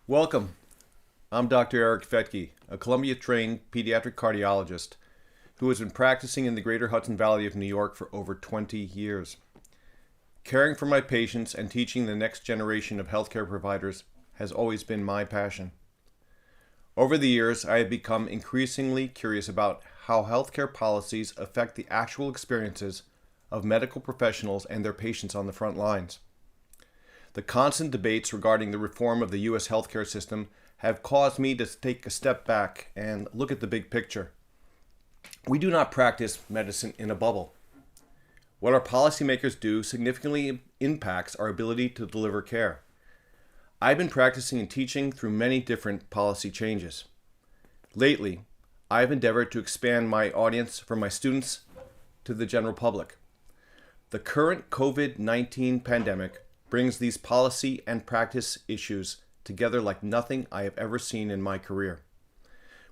Welcome. I'm Dr. Eric Fetke, a Columbia-trained pediatric cardiologist who has been practicing in the greater Hudson Valley of New York for over 20 years. Caring for my patients and teaching the next generation of healthcare providers has always been my passion. Over the years, I have become increasingly curious about how healthcare policies affect the actual experiences of medical professionals and their patients on the front lines. The constant debates regarding the reform of the U.S. healthcare system have caused me to take a step back and look at the big picture. We do not practice medicine in a bubble. What our policymakers do significantly impacts our ability to deliver care. I've been practicing and teaching through many different policy changes. Lately, I've endeavored to expand my audience from my students to the general public. The current COVID-19 pandemic brings these policy and practice issues together like nothing I have ever seen in my career.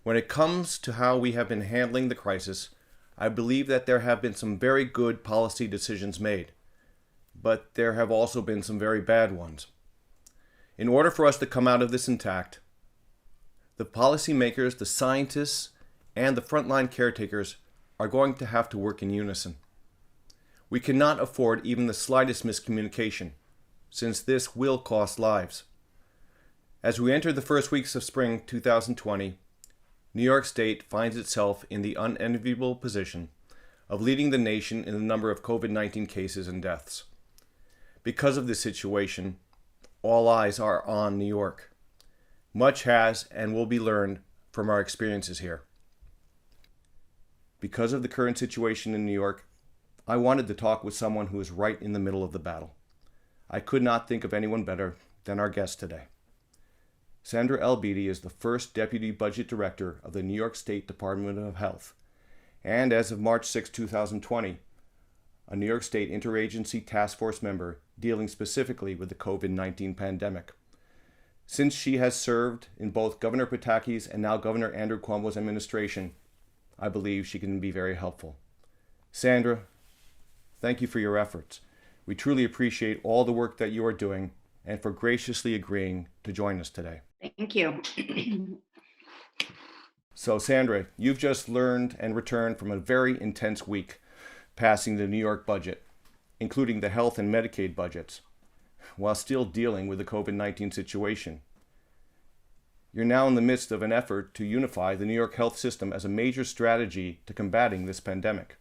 When it comes to how we have been handling the crisis, I believe that there have been some very good policy decisions made, but there have also been some very bad ones. In order for us to come out of this intact, the policymakers, the scientists, and the frontline caretakers are going to have to work in unison. We cannot afford even the slightest miscommunication, since this will cost lives. As we enter the first weeks of spring 2020, New York State finds itself in the unenviable position of leading the nation in the number of COVID-19 cases and deaths. Because of this situation, all eyes are on New York. Much has and will be learned from our experiences here. Because of the current situation in New York, I wanted to talk with someone who is right in the middle of the battle. I could not think of anyone better than our guest today. Sandra L. Beattie is the first Deputy Budget Director of the New York State Department of Health, and as of March 6, 2020, a New York State Interagency Task Force member dealing specifically with the COVID-19 pandemic. Since she has served in both Governor Pataki's and now Governor Andrew Cuomo's administration, I believe she can be very helpful. Sandra, thank you for your efforts. We truly appreciate all the work that you are doing and for graciously agreeing to join us today. Thank you. So Sandra, you've just learned and returned from a very intense week passing the New York budget, including the health and Medicaid budgets, while still dealing with the COVID-19 situation. You're now in the midst of an effort to unify the New York health system as a major strategy to combating this pandemic.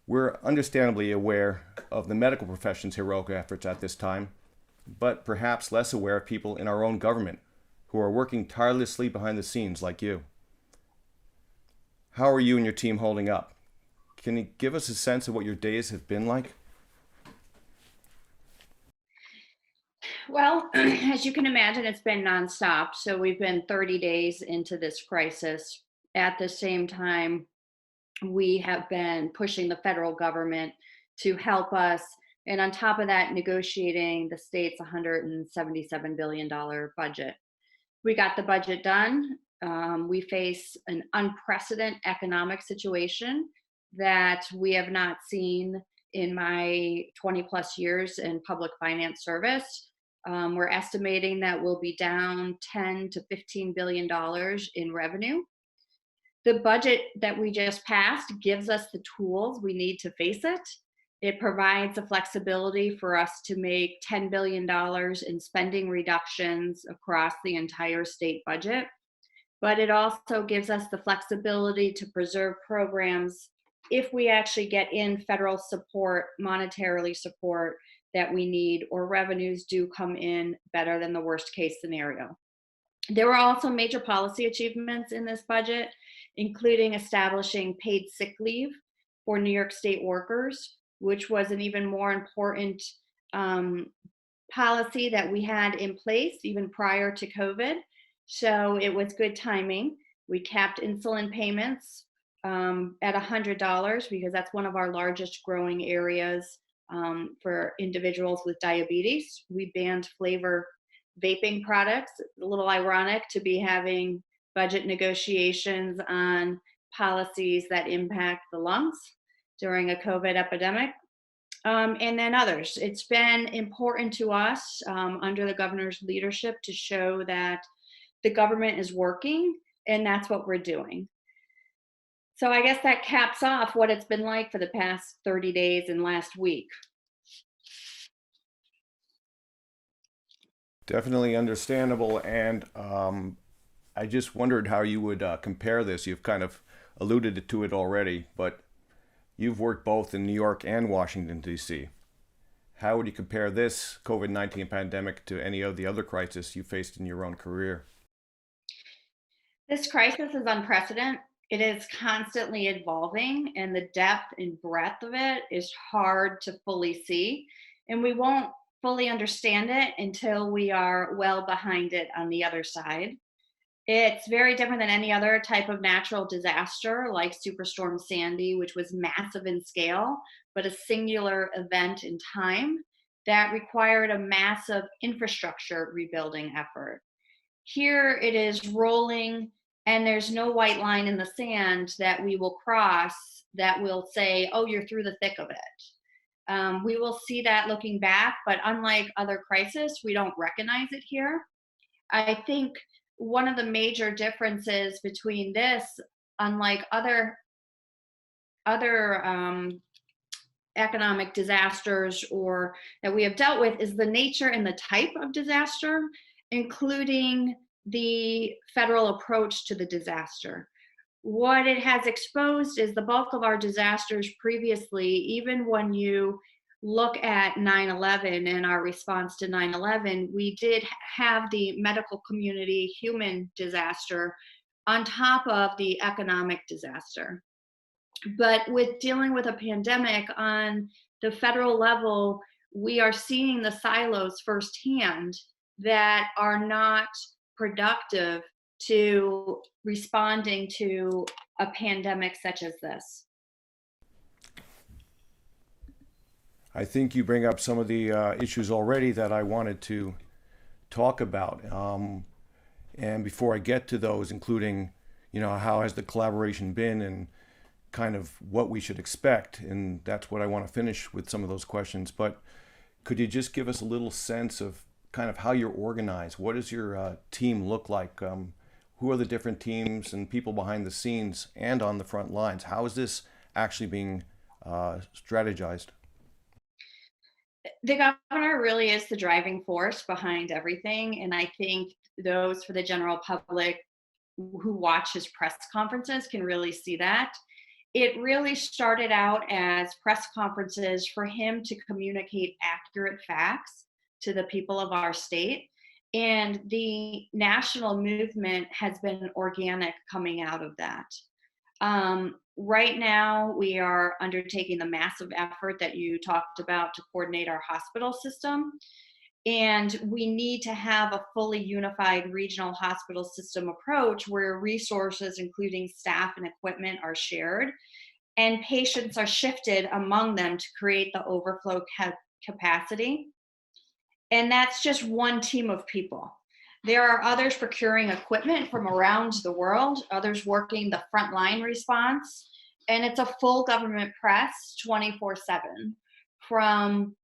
We're understandably aware of the medical profession's heroic efforts at this time, but perhaps less aware of people in our own government who are working tirelessly behind the scenes like you. How are you and your team holding up? Can you give us a sense of what your days have been like? Well, as you can imagine, it's been nonstop. So we've been 30 days into this crisis. At the same time, we have been pushing the federal government to help us. And on top of that, negotiating the state's $177 billion budget. We got the budget done. We face an unprecedented economic situation that we have not seen in my 20 plus years in public finance service. We're estimating that we'll be down 10 to $15 billion in revenue. The budget that we just passed gives us the tools we need to face it. It provides the flexibility for us to make $10 billion in spending reductions across the entire state budget. But it also gives us the flexibility to preserve programs if we actually get in federal support, monetarily support that we need, or revenues do come in better than the worst case scenario. There were also major policy achievements in this budget, including establishing paid sick leave for New York State workers, which was an even more important policy that we had in place even prior to COVID. So it was good timing. We capped insulin payments at $100 because that's one of our largest growing areas for individuals with diabetes. We banned flavor vaping products. A little ironic to be having budget negotiations on policies that impact the lungs during a COVID epidemic. and then others. It's been important to us under the governor's leadership to show that the government is working, and that's what we're doing. So I guess that caps off what it's been like for the past 30 days and last week. Definitely understandable. And I just wondered how you would compare this. You've kind of alluded to it already, but you've worked both in New York and Washington, D.C. How would you compare this COVID-19 pandemic to any of the other crises you faced in your own career? This crisis is unprecedented. It is constantly evolving, and the depth and breadth of it is hard to fully see. And we won't fully understand it until we are well behind it on the other side. It's very different than any other type of natural disaster like Superstorm Sandy, which was massive in scale, but a singular event in time that required a massive infrastructure rebuilding effort. Here it is rolling, and there's no white line in the sand that we will cross that will say, oh, you're through the thick of it. We will see that looking back, but unlike other crises, we don't recognize it here. I think one of the major differences between this, unlike other economic disasters or that we have dealt with, is the nature and the type of disaster, including the federal approach to the disaster. What it has exposed is the bulk of our disasters previously, even when you look at 9/11 and our response to 9/11, we did have the medical community human disaster on top of the economic disaster. But with dealing with a pandemic on the federal level, we are seeing the silos firsthand that are not productive to responding to a pandemic such as this. I think you bring up some of the issues already that I wanted to talk about. And before I get to those, including, how has the collaboration been and kind of what we should expect, and that's what I want to finish with some of those questions. But could you just give us a little sense of kind of how you're organized? What does your team look like? Who are the different teams and people behind the scenes and on the front lines? How is this actually being strategized? The governor really is the driving force behind everything. And I think those for the general public who watch his press conferences can really see that. It really started out as press conferences for him to communicate accurate facts to the people of our state. And the national movement has been organic coming out of that. Right now, we are undertaking the massive effort that you talked about to coordinate our hospital system. And we need to have a fully unified regional hospital system approach where resources, including staff and equipment, are shared and patients are shifted among them to create the overflow capacity. And that's just one team of people. There are others procuring equipment from around the world, others working the frontline response, and it's a full government press 24/7 from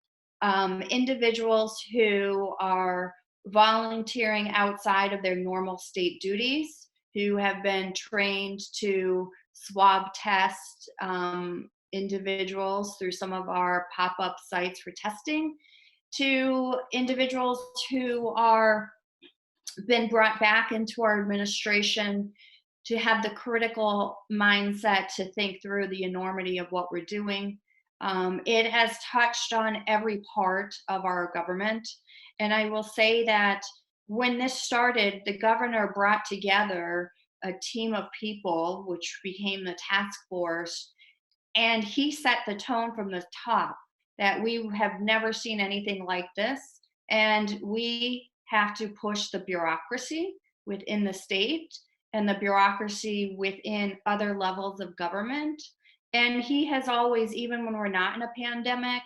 individuals who are volunteering outside of their normal state duties, who have been trained to swab test individuals through some of our pop-up sites for testing, to individuals who are been brought back into our administration to have the critical mindset to think through the enormity of what we're doing. It has touched on every part of our government. And I will say that when this started, the governor brought together a team of people, which became the task force, and he set the tone from the top that we have never seen anything like this. And we have to push the bureaucracy within the state and the bureaucracy within other levels of government. And he has always, even when we're not in a pandemic,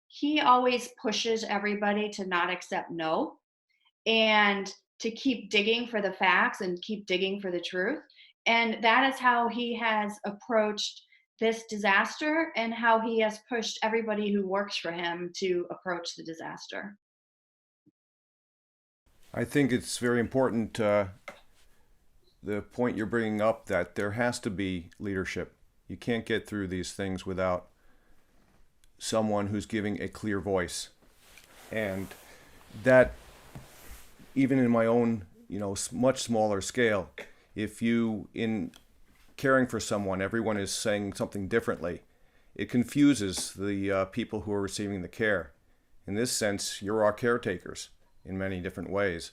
he always pushes everybody to not accept no and to keep digging for the facts and keep digging for the truth. And that is how he has approached this disaster and how he has pushed everybody who works for him to approach the disaster. I think it's very important, the point you're bringing up, that there has to be leadership. You can't get through these things without someone who's giving a clear voice. And that, even in my own, much smaller scale, if you, in caring for someone, everyone is saying something differently, it confuses the people who are receiving the care. In this sense, you're our caretakers in many different ways.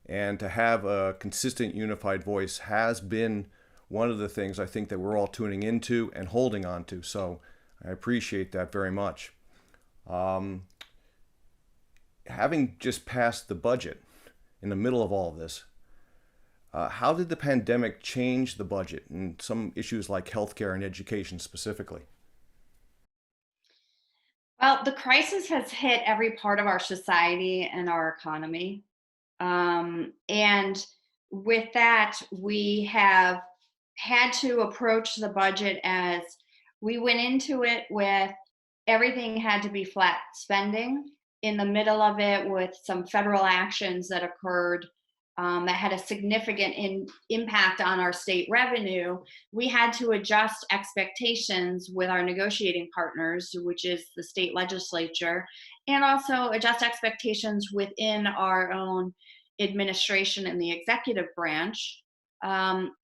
And to have a consistent, unified voice has been one of the things I think that we're all tuning into and holding on to. So I appreciate that very much. Having just passed the budget in the middle of all of this, how did the pandemic change the budget and some issues like healthcare and education specifically? Well, the crisis has hit every part of our society and our economy. And with that, we have had to approach the budget as we went into it with everything had to be flat spending. In the middle of it, with some federal actions that occurred that had a significant impact on our state revenue, we had to adjust expectations with our negotiating partners, which is the state legislature, and also adjust expectations within our own administration and the executive branch,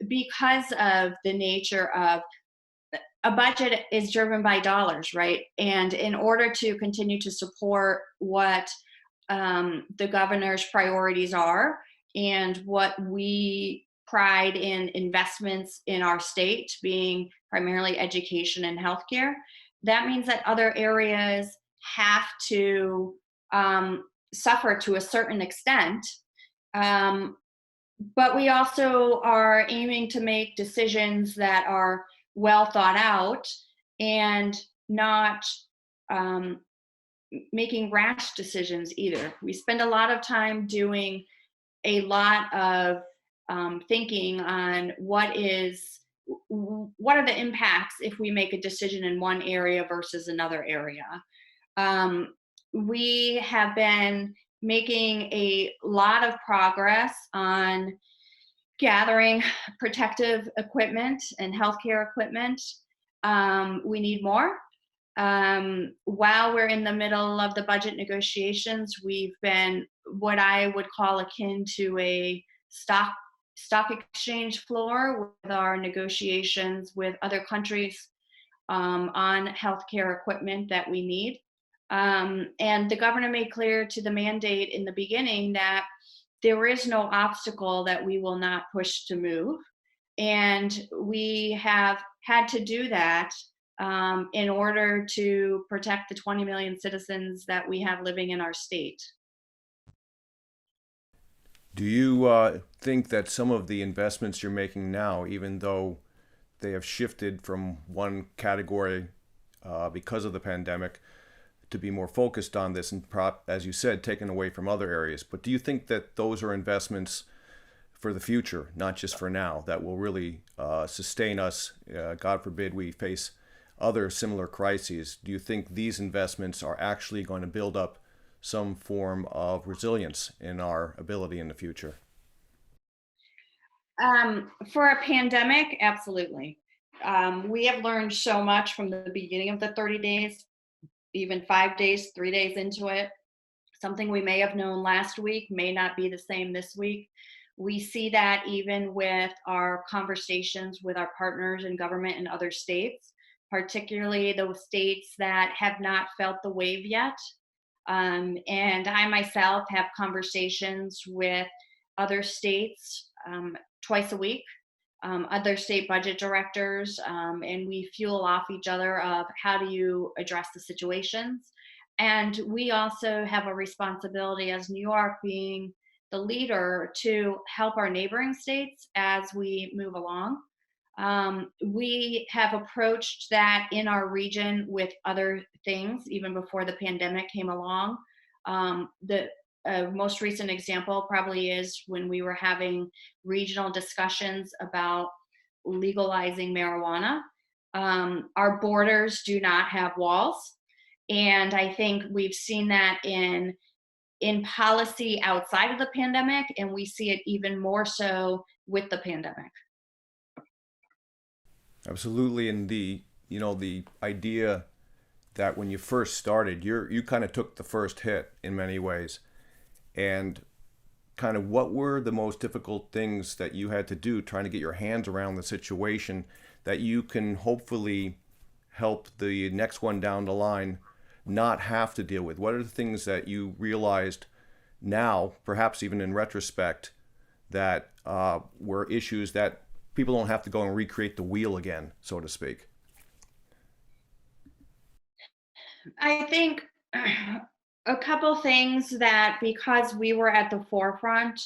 because of the nature of a budget is driven by dollars, right? And in order to continue to support what the governor's priorities are and what we pride in investments in our state being primarily education and healthcare, that means that other areas have to suffer to a certain extent. um, but we also are aiming to make decisions that are well thought out and not um, making rash decisions either. We spend a lot of time doing a lot of thinking on what are the impacts if we make a decision in one area versus another area. Um, we have been making a lot of progress on gathering protective equipment and healthcare equipment. We need more. While we're in the middle of the budget negotiations, we've been what I would call akin to a stock exchange floor with our negotiations with other countries on healthcare equipment that we need. And the governor made clear to the mandate in the beginning that there is no obstacle that we will not push to move. And we have had to do that in order to protect the 20 million citizens that we have living in our state. Do you think that some of the investments you're making now, even though they have shifted from one category because of the pandemic to be more focused on this and, as you said, taken away from other areas, but do you think that those are investments for the future, not just for now, that will really sustain us? God forbid we face other similar crises. Do you think these investments are actually going to build up some form of resilience in our ability in the future? For a pandemic, absolutely. We have learned so much from the beginning of the 30 days, even 5 days, 3 days into it. Something we may have known last week may not be the same this week. We see that even with our conversations with our partners in government in other states, particularly those states that have not felt the wave yet. And I myself have conversations with other states twice a week, other state budget directors, and we fuel off each other of how do you address the situations. And we also have a responsibility as New York being the leader to help our neighboring states as we move along. We have approached that in our region with other things even before the pandemic came along. The most recent example probably is when we were having regional discussions about legalizing marijuana. Our borders do not have walls. And I think we've seen that in policy outside of the pandemic, and we see it even more so with the pandemic. Absolutely, and the idea that when you first started, you kind of took the first hit in many ways, and kind of what were the most difficult things that you had to do trying to get your hands around the situation that you can hopefully help the next one down the line not have to deal with? What are the things that you realized now, perhaps even in retrospect, that were issues that people don't have to go and recreate the wheel again, so to speak? I think a couple things that because we were at the forefront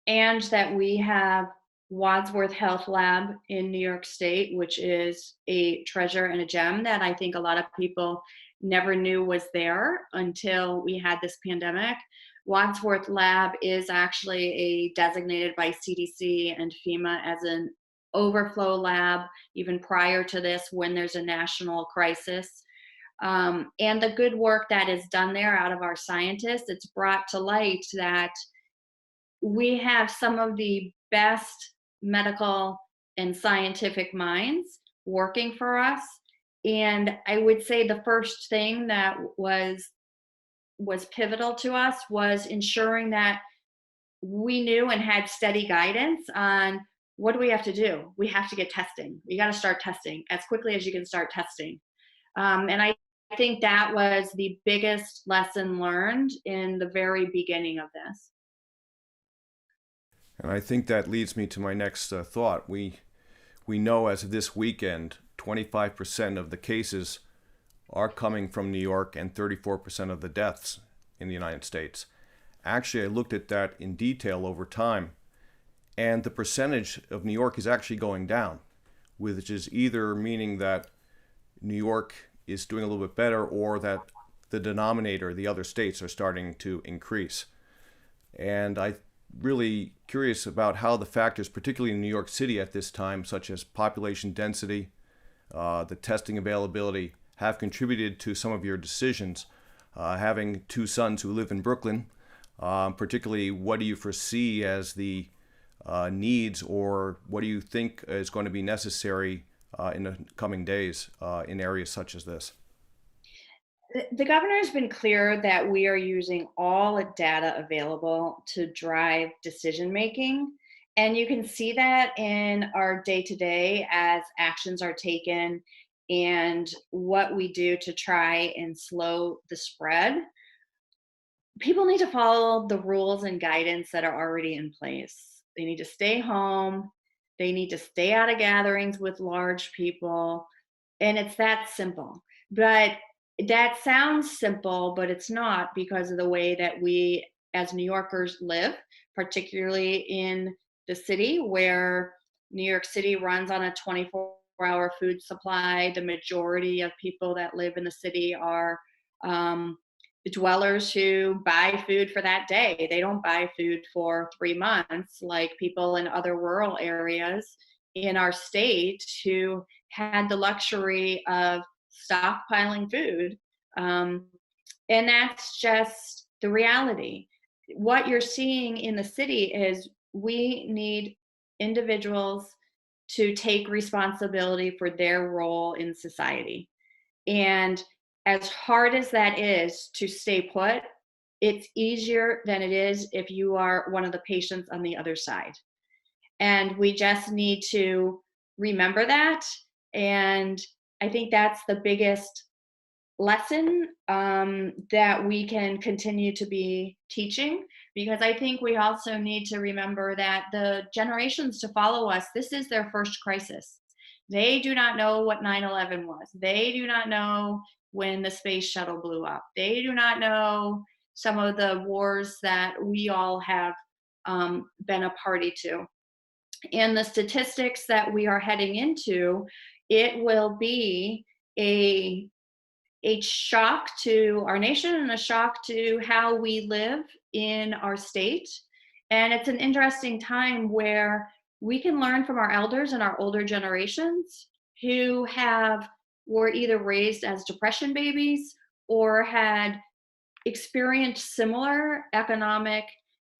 and that we have Wadsworth Health Lab in New York State, which is a treasure and a gem that I think a lot of people never knew was there until we had this pandemic. Wadsworth Lab is actually a designated by CDC and FEMA as an overflow lab, even prior to this, when there's a national crisis. And the good work that is done there out of our scientists, it's brought to light that we have some of the best medical and scientific minds working for us. And I would say the first thing that was pivotal to us was ensuring that we knew and had steady guidance on what do we have to do. We have to get testing. We got to start testing as quickly as you can start testing. And I think that was the biggest lesson learned in the very beginning of this. And I think that leads me to my next thought. We know as of this weekend, 25% of the cases are coming from New York and 34% of the deaths in the United States. Actually, I looked at that in detail over time, and the percentage of New York is actually going down, which is either meaning that New York is doing a little bit better or that the denominator, the other states, are starting to increase. And I'm really curious about how the factors, particularly in New York City at this time, such as population density, the testing availability, have contributed to some of your decisions. Having two sons who live in Brooklyn, particularly, what do you foresee as the needs, or what do you think is going to be necessary in the coming days in areas such as this? The governor has been clear that we are using all the data available to drive decision making. And you can see that in our day to day as actions are taken and what we do to try and slow the spread. People need to follow the rules and guidance that are already in place. They need to stay home. They need to stay out of gatherings with large people. And it's that simple. But that sounds simple, but it's not because of the way that we as New Yorkers live, particularly in the city where New York City runs on a 24-hour food supply. The majority of people that live in the city are um, dwellers who buy food for that day. They don't buy food for 3 months like people in other rural areas in our state who had the luxury of stockpiling food. Um, and that's just the reality. What you're seeing in the city is we need individuals to take responsibility for their role in society. And as hard as that is to stay put, it's easier than it is if you are one of the patients on the other side. And we just need to remember that. And I think that's the biggest lesson that we can continue to be teaching, because I think we also need to remember that the generations to follow us, this is their first crisis. They do not know what 9/11 was. They do not know when the space shuttle blew up. They do not know some of the wars that we all have been a party to. And the statistics that we are heading into, it will be a a shock to our nation and a shock to how we live in our state. And it's an interesting time where we can learn from our elders and our older generations, who have were either raised as depression babies or had experienced similar economic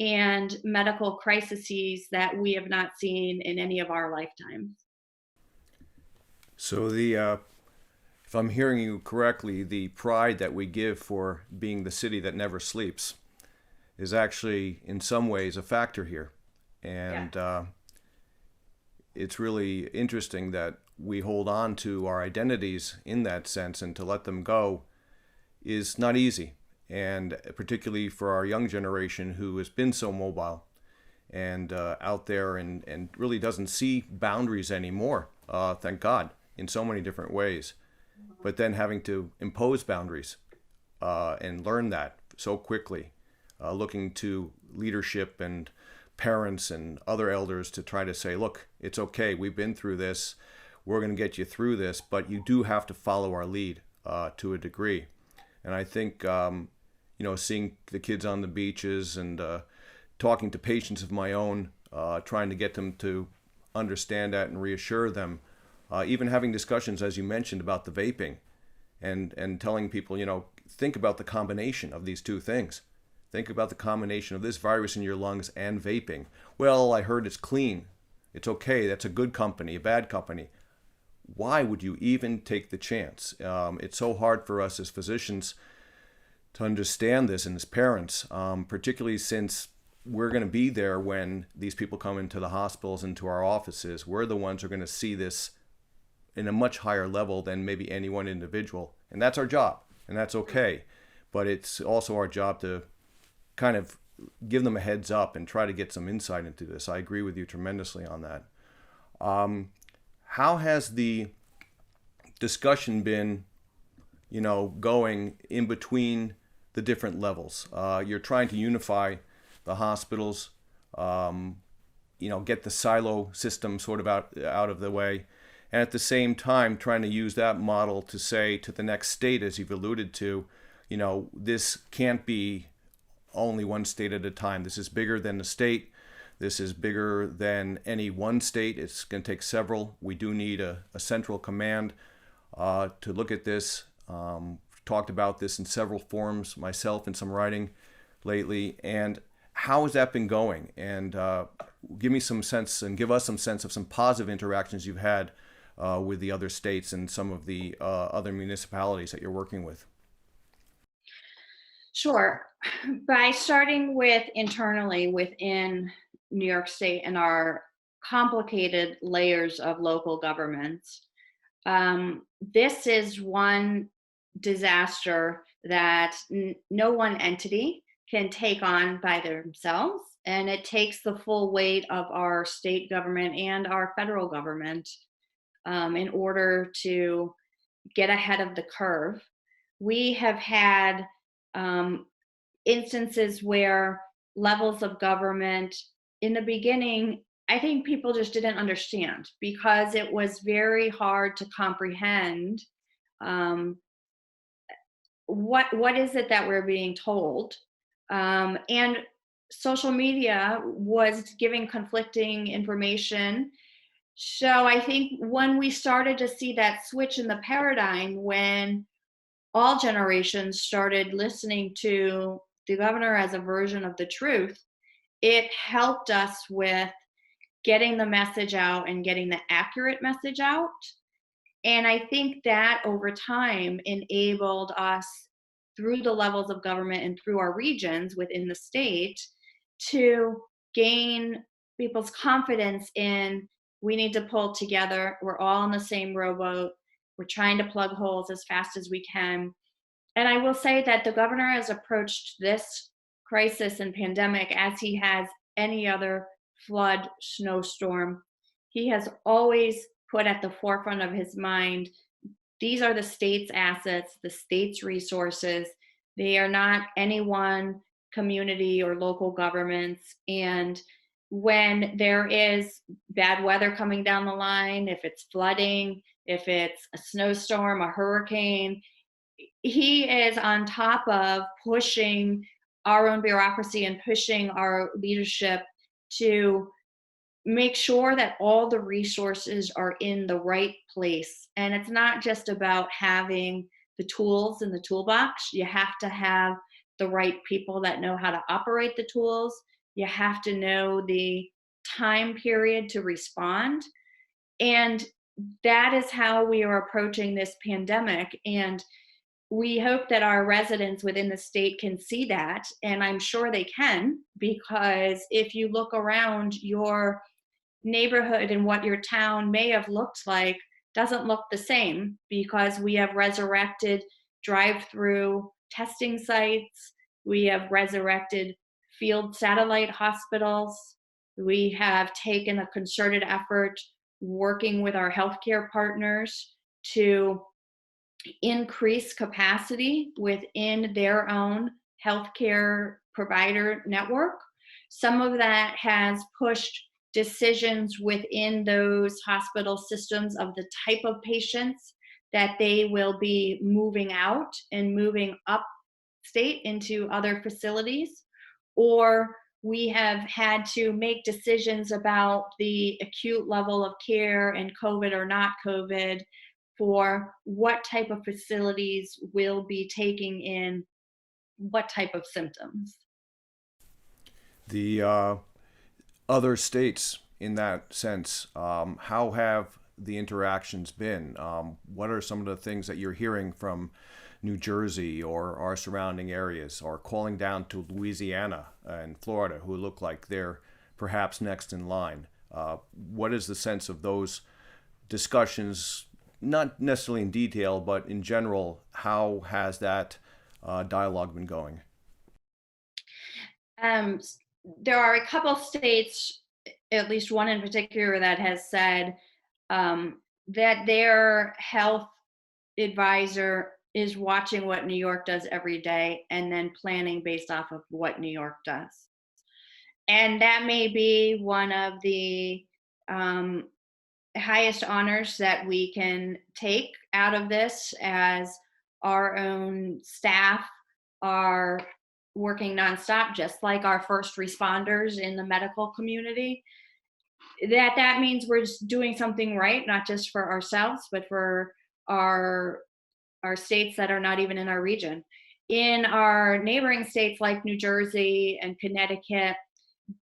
and medical crises that we have not seen in any of our lifetimes. So if I'm hearing you correctly, the pride that we give for being the city that never sleeps is actually in some ways a factor here. Yeah. And it's really interesting that we hold on to our identities in that sense, and to let them go is not easy. And particularly for our young generation who has been so mobile and out there, and really doesn't see boundaries anymore, thank God, in so many different ways. But then having to impose boundaries and learn that so quickly, looking to leadership and parents and other elders to try to say, look, it's okay, we've been through this, we're going to get you through this, but you do have to follow our lead to a degree. And I think, seeing the kids on the beaches and talking to patients of my own, trying to get them to understand that and reassure them, even having discussions, as you mentioned, about the vaping, and telling people, think about the combination of these two things. Think about the combination of this virus in your lungs and vaping. Well, I heard it's clean. It's okay. That's a good company, a bad company. Why would you even take the chance? It's so hard for us as physicians to understand this, and as parents, particularly since we're going to be there when these people come into the hospitals, into our offices. We're the ones who are going to see this in a much higher level than maybe any one individual. And that's our job, and that's okay. But it's also our job to kind of give them a heads up and try to get some insight into this. I agree with you tremendously on that. How has the discussion been, going in between the different levels? You're trying to unify the hospitals, get the silo system sort of out of the way, and at the same time trying to use that model to say to the next state, as you've alluded to, this can't be only one state at a time. This is bigger than the state. This is bigger than any one state. It's going to take several. We do need a central command to look at this. Talked about this in several forums, myself in some writing lately. And how has that been going? And give me some sense, and give us some sense of some positive interactions you've had with the other states and some of the other municipalities that you're working with. Sure. By starting with internally within New York State and our complicated layers of local governments, this is one disaster that no one entity can take on by themselves. And it takes the full weight of our state government and our federal government in order to get ahead of the curve. We have had um, instances where levels of government in the beginning, I think people just didn't understand because it was very hard to comprehend um, what is it that we're being told. And social media was giving conflicting information. So I think when we started to see that switch in the paradigm, when all generations started listening to the governor as a version of the truth, it helped us with getting the message out and getting the accurate message out. And I think that over time enabled us through the levels of government and through our regions within the state to gain people's confidence in we need to pull together. We're all in the same rowboat. We're trying to plug holes as fast as we can. And I will say that the governor has approached this crisis and pandemic as he has any other flood, snowstorm. He has always put at the forefront of his mind these are the state's assets, the state's resources. They are not any one community or local governments. And when there is bad weather coming down the line, if it's flooding, if it's a snowstorm, a hurricane, he is on top of pushing our own bureaucracy and pushing our leadership to make sure that all the resources are in the right place. And it's not just about having the tools in the toolbox. You have to have the right people that know how to operate the tools. You have to know the time period to respond. And that is how we are approaching this pandemic. And we hope that our residents within the state can see that. And I'm sure they can, because if you look around your neighborhood and what your town may have looked like doesn't look the same, because we have resurrected drive-through testing sites, we have resurrected field satellite hospitals, we have taken a concerted effort working with our healthcare partners to increase capacity within their own healthcare provider network. Some of that has pushed decisions within those hospital systems of the type of patients that they will be moving out and moving upstate into other facilities. Or we have had to make decisions about the acute level of care and COVID or not COVID, for what type of facilities will be taking in what type of symptoms. The other states, in that sense, how have the interactions been? What are some of the things that you're hearing from New Jersey or our surrounding areas, or calling down to Louisiana and Florida, who look like they're perhaps next in line? What is the sense of those discussions, not necessarily in detail, but in general? How has that dialogue been going? Um, there are a couple states, at least one in particular, that has said that their health advisor is watching what New York does every day and then planning based off of what New York does. And that may be one of the um, highest honors that we can take out of this, as our own staff are working nonstop, just like our first responders in the medical community. That means we're just doing something right, not just for ourselves, but for our our states that are not even in our region. In our neighboring states like New Jersey and Connecticut,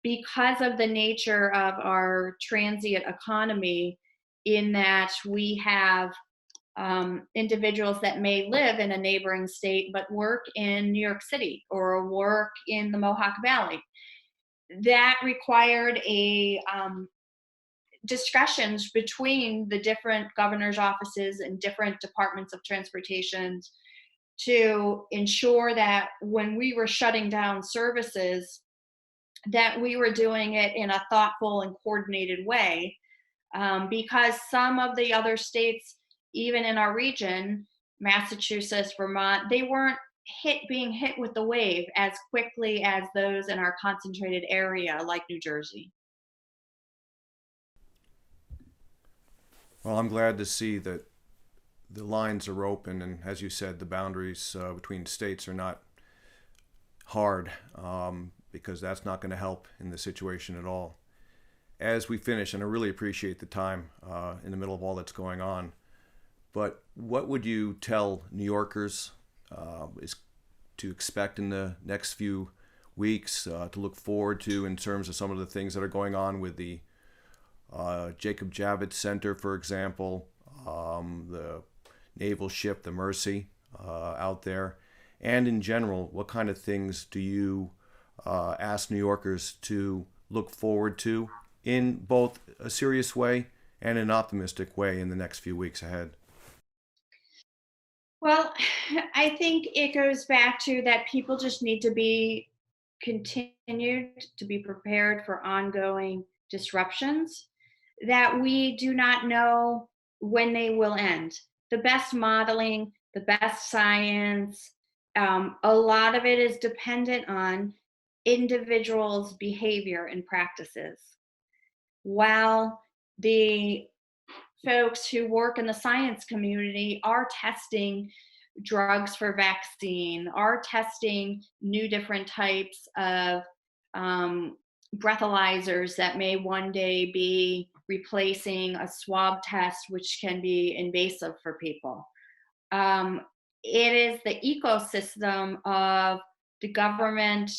because of the nature of our transient economy, in that we have individuals that may live in a neighboring state but work in New York City or work in the Mohawk Valley. That required a discussions between the different governor's offices and different departments of transportation to ensure that when we were shutting down services, that we were doing it in a thoughtful and coordinated way, because some of the other states, even in our region, Massachusetts, Vermont, they weren't being hit with the wave as quickly as those in our concentrated area like New Jersey. Well, I'm glad to see that the lines are open, and as you said, the boundaries between states are not hard, because that's not going to help in the situation at all. As we finish, and I really appreciate the time in the middle of all that's going on, but what would you tell New Yorkers is to expect in the next few weeks, to look forward to in terms of some of the things that are going on with the Jacob Javits Center, for example, the naval ship, the Mercy, out there, and in general, what kind of things do you ask New Yorkers to look forward to in both a serious way and an optimistic way in the next few weeks ahead? Well, I think it goes back to that people just need to be continued to be prepared for ongoing disruptions that we do not know when they will end. The best modeling, the best science, a lot of it is dependent on individuals' behavior and practices. While the folks who work in the science community are testing drugs for vaccine, are testing new different types of breathalyzers that may one day be replacing a swab test, which can be invasive for people. Um, it is the ecosystem of the government,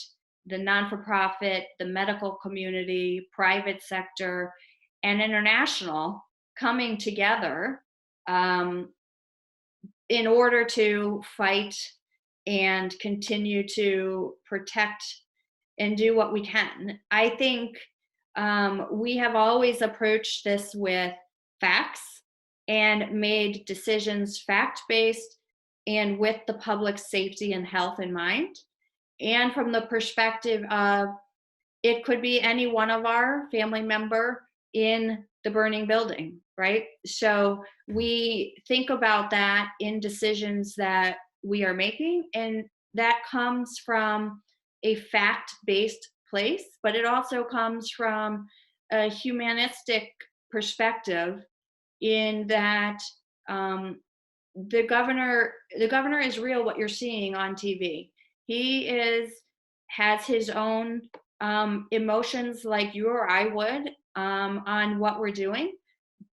the non for profit, the medical community, private sector, and international coming together um, in order to fight and continue to protect and do what we can. I think we have always approached this with facts and made decisions fact based and with the public safety and health in mind. And from the perspective of it could be any one of our family member in the burning building, right? So we think about that in decisions that we are making, and that comes from a fact based place, but it also comes from a humanistic perspective in that um, the governor is real. What you're seeing on TV, he is has his own emotions like you or I would on what we're doing,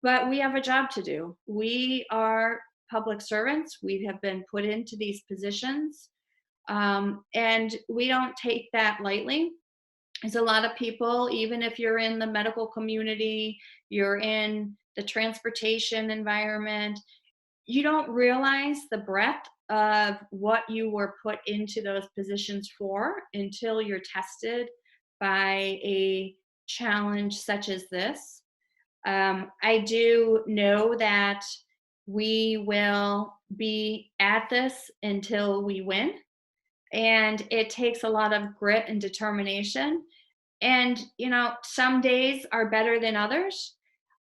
but we have a job to do. We are public servants. We have been put into these positions, and we don't take that lightly. There's a lot of people, even if you're in the medical community, you're in the transportation environment, you don't realize the breadth of what you were put into those positions for until you're tested by a challenge such as this. I do know that we will be at this until we win, and it takes a lot of grit and determination. And, some days are better than others.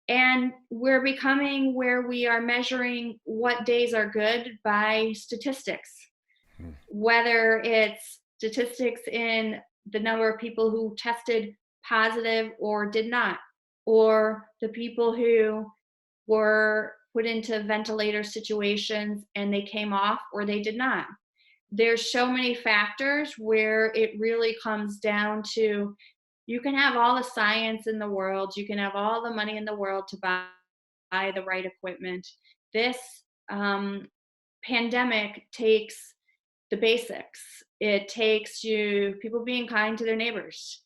And we're becoming where we are measuring what days are good by statistics, Hmm. whether it's statistics in the number of people who tested positive or did not, or the people who were put into ventilator situations and they came off or they did not. There's so many factors where it really comes down to you can have all the science in the world, you can have all the money in the world to buy the right equipment. This um, pandemic takes the basics. It takes you people being kind to their neighbors.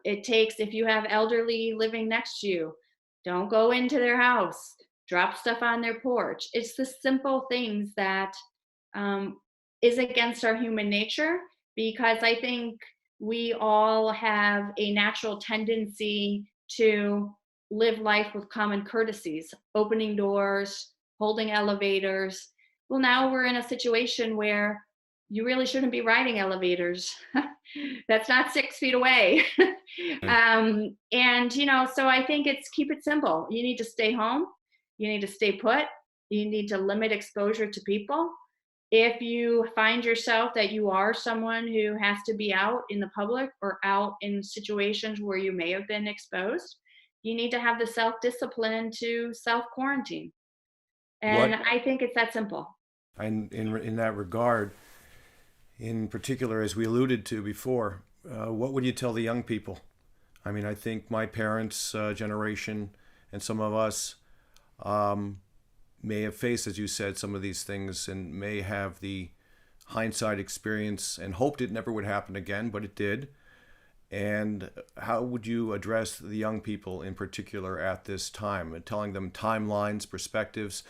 It takes if you have elderly living next to you, don't go into their house. Drop stuff on their porch. It's the simple things that um, is against our human nature because I think we all have a natural tendency to live life with common courtesies, opening doors, holding elevators. Well, now we're in a situation where you really shouldn't be riding elevators. That's not 6 feet away. So I think it's keep it simple. You need to stay home. You need to stay put. You need to limit exposure to people. If you find yourself that you are someone who has to be out in the public or out in situations where you may have been exposed, you need to have the self discipline to self quarantine. And What, I think it's that simple. in that regard, in particular, as we alluded to before, what would you tell the young people? I mean, I think my parents' generation and some of us um, may have faced, as you said, some of these things and may have the hindsight experience and hoped it never would happen again, but it did. And how would you address the young people in particular at this time, telling them timelines, perspectives?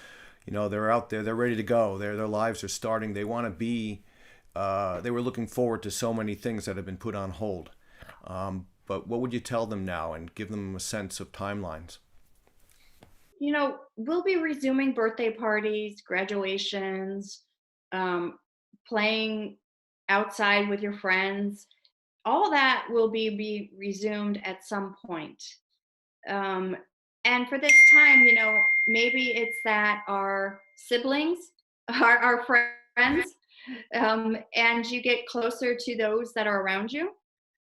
You know, they're out there, they're ready to go. Their lives are starting. They want to be. They were looking forward to so many things that have been put on hold. But what would you tell them now and give them a sense of timelines? We'll be resuming birthday parties, graduations, um, playing outside with your friends. All that will be resumed at some point. Um, and for this time, maybe it's that our siblings, our friends, and you get closer to those that are around you.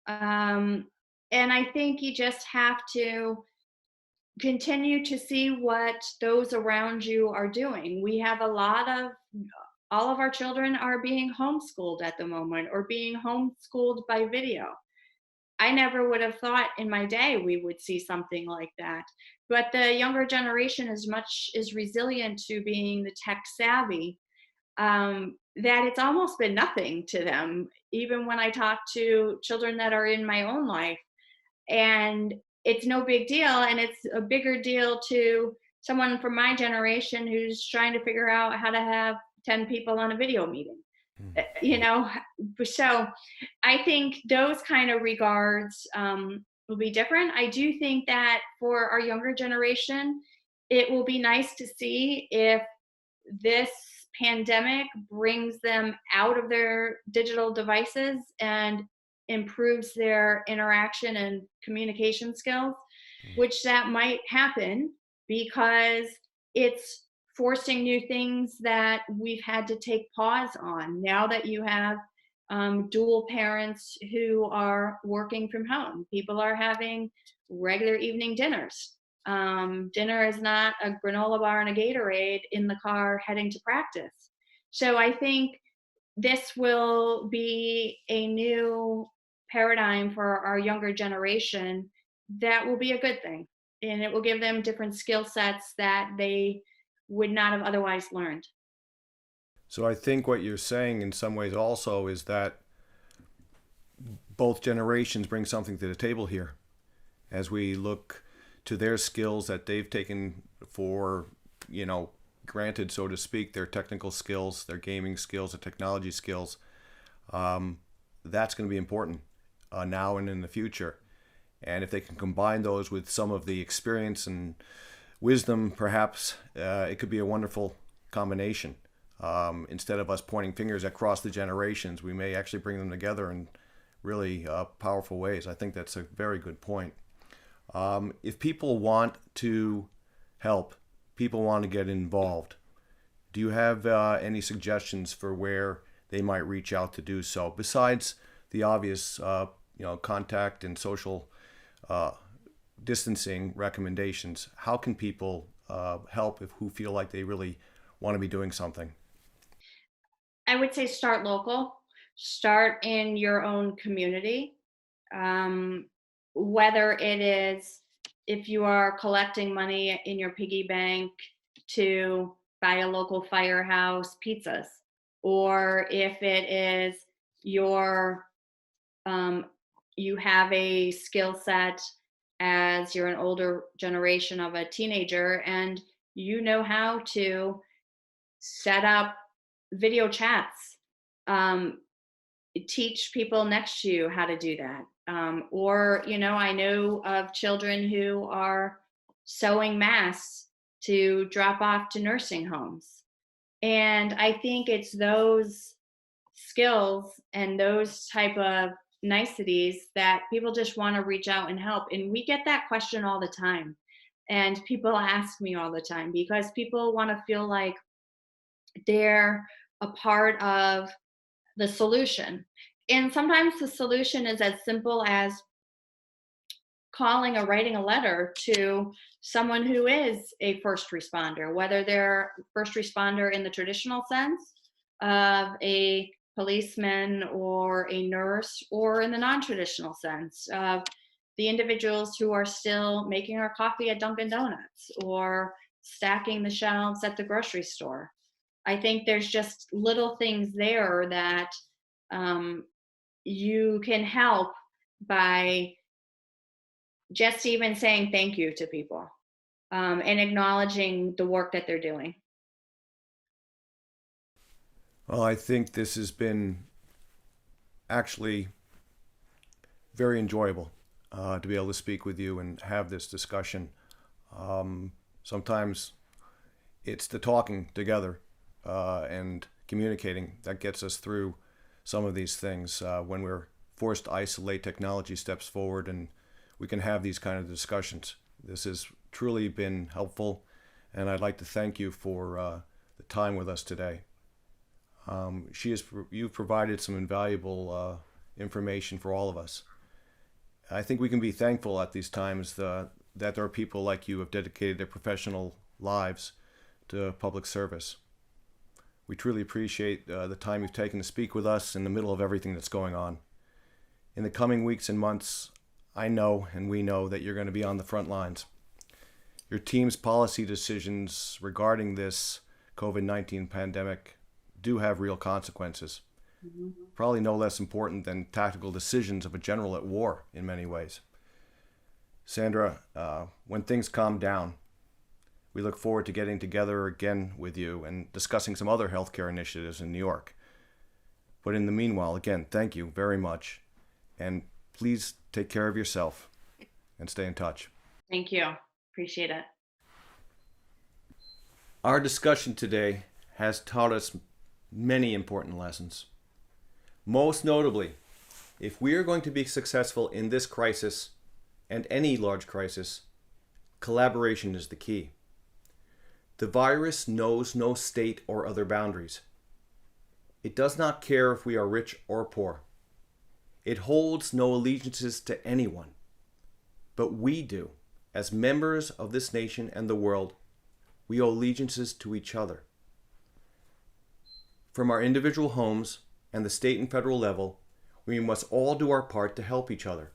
Um, and I think you just have to continue to see what those around you are doing. We have a lot of all of our children are being homeschooled at the moment or being homeschooled by video. I never would have thought in my day we would see something like that. But the younger generation is resilient to being the tech savvy, that it's almost been nothing to them. Even when I talk to children that are in my own life, and it's no big deal, and it's a bigger deal to someone from my generation who's trying to figure out how to have 10 people on a video meeting. You know, so I think those kind of regards will be different. I do think that for our younger generation, it will be nice to see if this pandemic brings them out of their digital devices and improves their interaction and communication skills, which that might happen because it's forcing new things that we've had to take pause on now that you have dual parents who are working from home. People are having regular evening dinners. Dinner is not a granola bar and a Gatorade in the car heading to practice. So I think this will be a new paradigm for our younger generation that will be a good thing. And it will give them different skill sets that they would not have otherwise learned. So I think what you're saying in some ways also is that both generations bring something to the table here as we look to their skills that they've taken for, granted, so to speak, their technical skills, their gaming skills, their technology skills. That's going to be important now and in the future. And if they can combine those with some of the experience and wisdom, perhaps it could be a wonderful combination. Instead of us pointing fingers across the generations, we may actually bring them together in really powerful ways. I think that's a very good point. If people want to help, people want to get involved, do you have any suggestions for where they might reach out to do so, besides the obvious, contact and social distancing recommendations? How can people help who feel like they really want to be doing something? I would say start local, start in your own community. Um, Whether it is if you are collecting money in your piggy bank to buy a local firehouse pizzas, or if it is your um, you have a skill set as you're an older generation of a teenager and you know how to set up video chats, um, teach people next to you how to do that. Or, I know of children who are sewing masks to drop off to nursing homes. And I think it's those skills and those type of niceties that people just want to reach out and help. And we get that question all the time. And people ask me all the time because people want to feel like they're a part of the solution. And sometimes the solution is as simple as calling or writing a letter to someone who is a first responder, whether they're first responder in the traditional sense of a policeman or a nurse, or in the non-traditional sense of the individuals who are still making our coffee at Dunkin' Donuts or stacking the shelves at the grocery store. I think there's just little things there that um, you can help by just even saying thank you to people, and acknowledging the work that they're doing. Well, I think this has been actually very enjoyable to be able to speak with you and have this discussion. Sometimes it's the talking together and communicating that gets us through some of these things when we're forced to isolate. Technology steps forward and we can have these kind of discussions. This has truly been helpful, and I'd like to thank you for the time with us today. You've provided some invaluable information for all of us. I think we can be thankful at these times that there are people like you who have dedicated their professional lives to public service. We truly appreciate the time you've taken to speak with us in the middle of everything that's going on. In the coming weeks and months, I know and we know that you're going to be on the front lines. Your team's policy decisions regarding this COVID-19 pandemic do have real consequences. Mhm. Probably no less important than tactical decisions of a general at war in many ways. Sandra, when things calm down, we look forward to getting together again with you and discussing some other healthcare initiatives in New York. But in the meanwhile, again, thank you very much. And please take care of yourself and stay in touch. Thank you. Appreciate it. Our discussion today has taught us many important lessons. Most notably, if we are going to be successful in this crisis and any large crisis, collaboration is the key. The virus knows no state or other boundaries. It does not care if we are rich or poor. It holds no allegiances to anyone. But we do. As members of this nation and the world, we owe allegiances to each other. From our individual homes and the state and federal level, we must all do our part to help each other.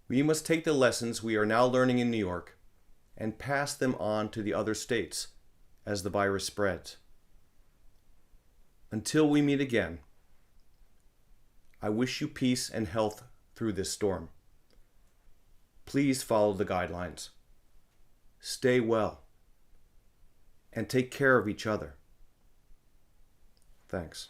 We must take the lessons we are now learning in New York and pass them on to the other states as the virus spreads. Until we meet again, I wish you peace and health through this storm. Please follow the guidelines. Stay well. And take care of each other. Thanks.